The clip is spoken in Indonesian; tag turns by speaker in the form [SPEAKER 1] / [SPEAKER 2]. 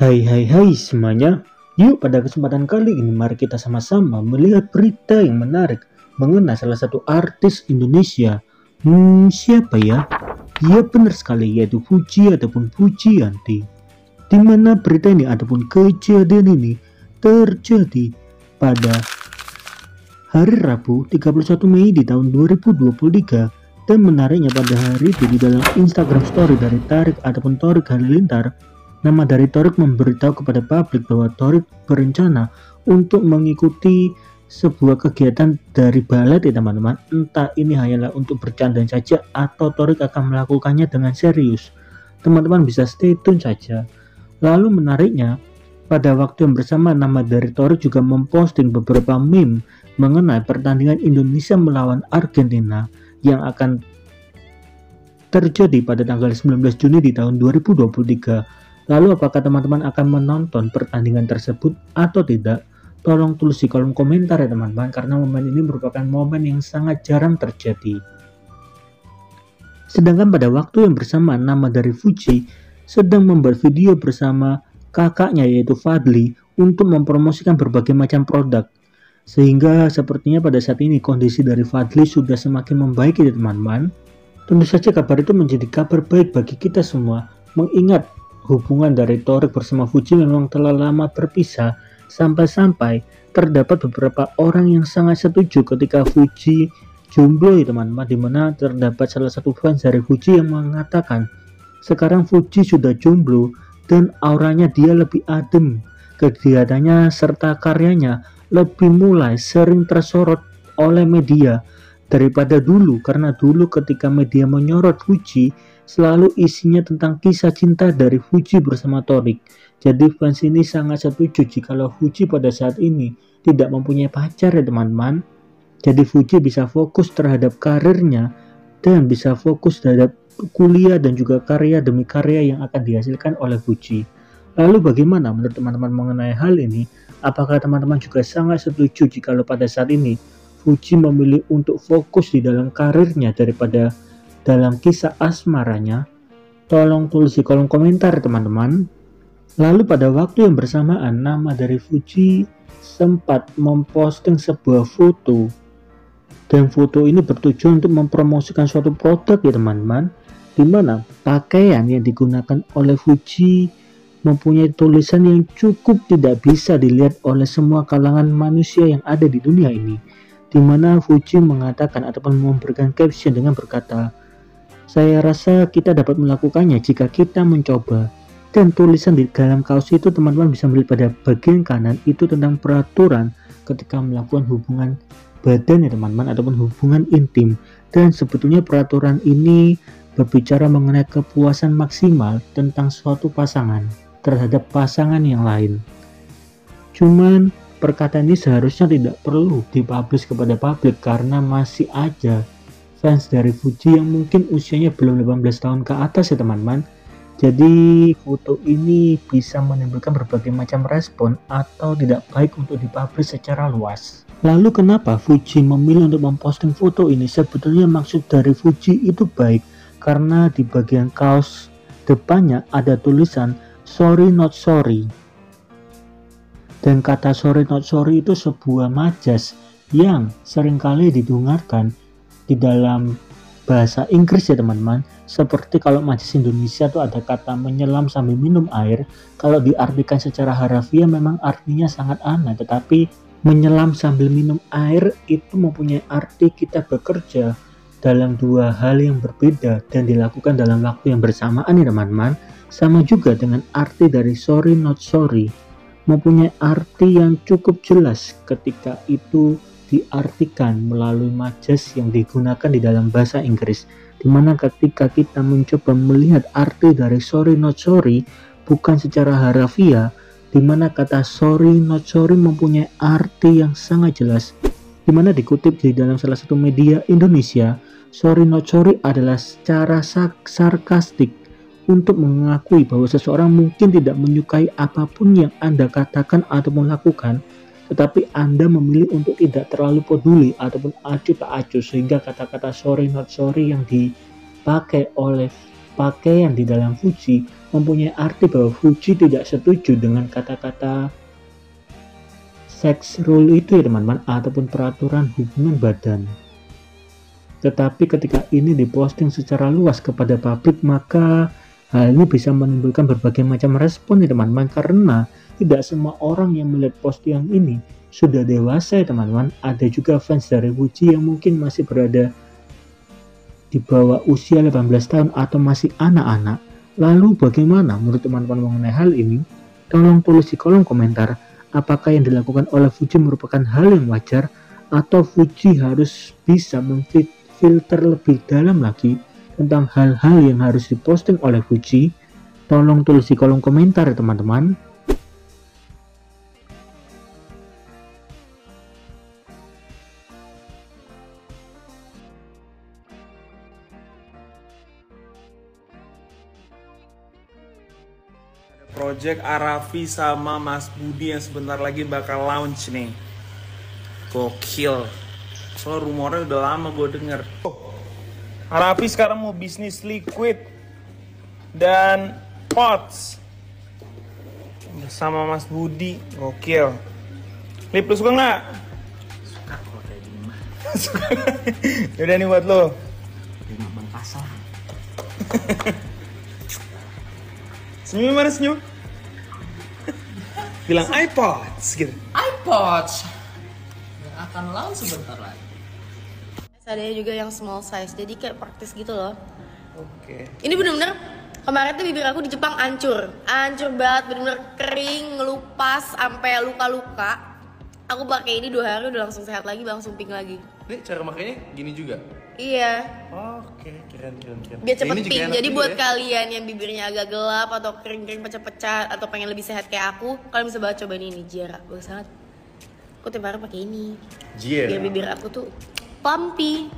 [SPEAKER 1] Hai semuanya. Yuk pada kesempatan kali ini mari kita sama-sama melihat berita yang menarik mengenai salah satu artis Indonesia. Siapa ya? Ya benar sekali, yaitu Fuji ataupun Fujianti. Di mana berita ini ataupun kejadian ini terjadi pada hari Rabu 31 Mei di tahun 2023, dan menariknya pada hari itu di dalam Instagram story dari Tarik ataupun Torik Halilintar, nama dari Torik memberitahu kepada publik bahwa Torik berencana untuk mengikuti sebuah kegiatan dari ballet ya teman-teman. Entah ini hanyalah untuk bercanda saja atau Torik akan melakukannya dengan serius. Teman-teman bisa stay tune saja. Lalu menariknya, pada waktu yang bersama nama dari Torik juga memposting beberapa meme mengenai pertandingan Indonesia melawan Argentina yang akan terjadi pada tanggal 19 Juni di tahun 2023. Lalu apakah teman-teman akan menonton pertandingan tersebut atau tidak? Tolong tulis di kolom komentar ya teman-teman, karena momen ini merupakan momen yang sangat jarang terjadi. Sedangkan pada waktu yang bersamaan nama dari Fuji sedang membuat video bersama kakaknya yaitu Fadly untuk mempromosikan berbagai macam produk. Sehingga sepertinya pada saat ini kondisi dari Fadly sudah semakin membaik ya teman-teman. Tentu saja kabar itu menjadi kabar baik bagi kita semua, mengingat hubungan dari Torik bersama Fuji memang telah lama berpisah, sampai-sampai terdapat beberapa orang yang sangat setuju ketika Fuji jomblo ya teman-teman, dimana terdapat salah satu fans dari Fuji yang mengatakan sekarang Fuji sudah jomblo dan auranya dia lebih adem, kegiatannya serta karyanya lebih mulai sering tersorot oleh media daripada dulu, karena dulu ketika media menyorot Fuji selalu isinya tentang kisah cinta dari Fuji bersama Torik. Jadi fans ini sangat setuju jikalau Fuji pada saat ini tidak mempunyai pacar ya teman-teman. Jadi Fuji bisa fokus terhadap karirnya dan bisa fokus terhadap kuliah dan juga karya demi karya yang akan dihasilkan oleh Fuji. Lalu bagaimana menurut teman-teman mengenai hal ini? Apakah teman-teman juga sangat setuju jikalau pada saat ini Fuji memilih untuk fokus di dalam karirnya daripada dalam kisah asmaranya? Tolong tulis di kolom komentar teman-teman. Lalu pada waktu yang bersamaan nama dari Fuji sempat memposting sebuah foto, dan foto ini bertujuan untuk mempromosikan suatu produk ya teman-teman, dimana pakaian yang digunakan oleh Fuji mempunyai tulisan yang cukup tidak bisa dilihat oleh semua kalangan manusia yang ada di dunia ini, dimana Fuji mengatakan ataupun memberikan caption dengan berkata, "Saya rasa kita dapat melakukannya jika kita mencoba." Dan tulisan di dalam kaos itu teman-teman bisa melihat pada bagian kanan itu tentang peraturan ketika melakukan hubungan badan ya teman-teman, ataupun hubungan intim. Dan sebetulnya peraturan ini berbicara mengenai kepuasan maksimal tentang suatu pasangan terhadap pasangan yang lain. Cuman perkataan ini seharusnya tidak perlu dipublish kepada publik, karena masih aja fans dari Fuji yang mungkin usianya belum 18 tahun ke atas ya teman-teman. Jadi foto ini bisa menimbulkan berbagai macam respon atau tidak baik untuk dipublish secara luas. Lalu kenapa Fuji memilih untuk memposting foto ini? Sebetulnya maksud dari Fuji itu baik, karena di bagian kaos depannya ada tulisan "Sorry Not Sorry". Dan kata "sorry not sorry" itu sebuah majas yang seringkali didengarkan di dalam bahasa Inggris ya teman-teman. Seperti kalau majas Indonesia tuh ada kata menyelam sambil minum air. Kalau diartikan secara harafiah memang artinya sangat aneh, tetapi menyelam sambil minum air itu mempunyai arti kita bekerja dalam dua hal yang berbeda dan dilakukan dalam waktu yang bersamaan ya teman-teman. Sama juga dengan arti dari "sorry not sorry", mempunyai arti yang cukup jelas ketika itu diartikan melalui majas yang digunakan di dalam bahasa Inggris, dimana ketika kita mencoba melihat arti dari "sorry not sorry" bukan secara harafiah, dimana kata "sorry not sorry" mempunyai arti yang sangat jelas, dimana dikutip di dalam salah satu media Indonesia, "sorry not sorry" adalah secara sarkastik untuk mengakui bahwa seseorang mungkin tidak menyukai apapun yang Anda katakan ataupun lakukan, tetapi Anda memilih untuk tidak terlalu peduli ataupun acuh tak acuh, sehingga kata-kata "sorry not sorry" yang dipakai oleh pakaian di dalam Fuji mempunyai arti bahwa Fuji tidak setuju dengan kata-kata sex rule itu ya teman-teman, ataupun peraturan hubungan badan. Tetapi ketika ini diposting secara luas kepada publik, maka hal ini bisa menimbulkan berbagai macam respon ya teman-teman, karena tidak semua orang yang melihat postingan ini sudah dewasa ya teman-teman. Ada juga fans dari Fuji yang mungkin masih berada di bawah usia 18 tahun atau masih anak-anak. Lalu bagaimana menurut teman-teman mengenai hal ini? Tolong tulis di kolom komentar, apakah yang dilakukan oleh Fuji merupakan hal yang wajar, atau Fuji harus bisa memfilter lebih dalam lagi tentang hal-hal yang harus diposting oleh Fuji? Tolong tulis di kolom komentar ya teman-teman.
[SPEAKER 2] Project Arafi sama Mas Budi yang sebentar lagi bakal launch nih. Gokil. Soalnya rumornya udah lama gue denger. Arafi sekarang mau bisnis liquid dan pots bersama Mas Budi. Gokil. Lip, lu suka nggak?
[SPEAKER 3] Suka kalau kayak gini mah.
[SPEAKER 2] Yaudah nih buat lo.
[SPEAKER 3] Terima Bang Kasar.
[SPEAKER 2] Senyum mana senyum? Bilang iPods gitu.
[SPEAKER 3] iPods yang akan launch sebentar lagi.
[SPEAKER 4] Ada juga yang small size, jadi kayak praktis gitu loh.
[SPEAKER 2] Oke.
[SPEAKER 4] Ini bener-bener kemarin tuh bibir aku di Jepang hancur banget, bener-bener kering, ngelupas, sampai luka-luka. Aku pakai ini 2 hari udah langsung sehat lagi, langsung pink lagi.
[SPEAKER 5] Ini cara makainya gini juga?
[SPEAKER 4] Iya,
[SPEAKER 2] Oke, keren.
[SPEAKER 4] biar cepet
[SPEAKER 5] Ini juga
[SPEAKER 4] pink.
[SPEAKER 5] enak
[SPEAKER 4] Jadi
[SPEAKER 5] juga
[SPEAKER 4] buat
[SPEAKER 5] ya.
[SPEAKER 4] kalian yang bibirnya agak gelap atau kering-kering pecah-pecah atau pengen lebih sehat kayak aku, kalian bisa banget cobain ini, Jera, bagus banget. Aku tiap hari pakai ini. Biar bibir aku tuh plumpy.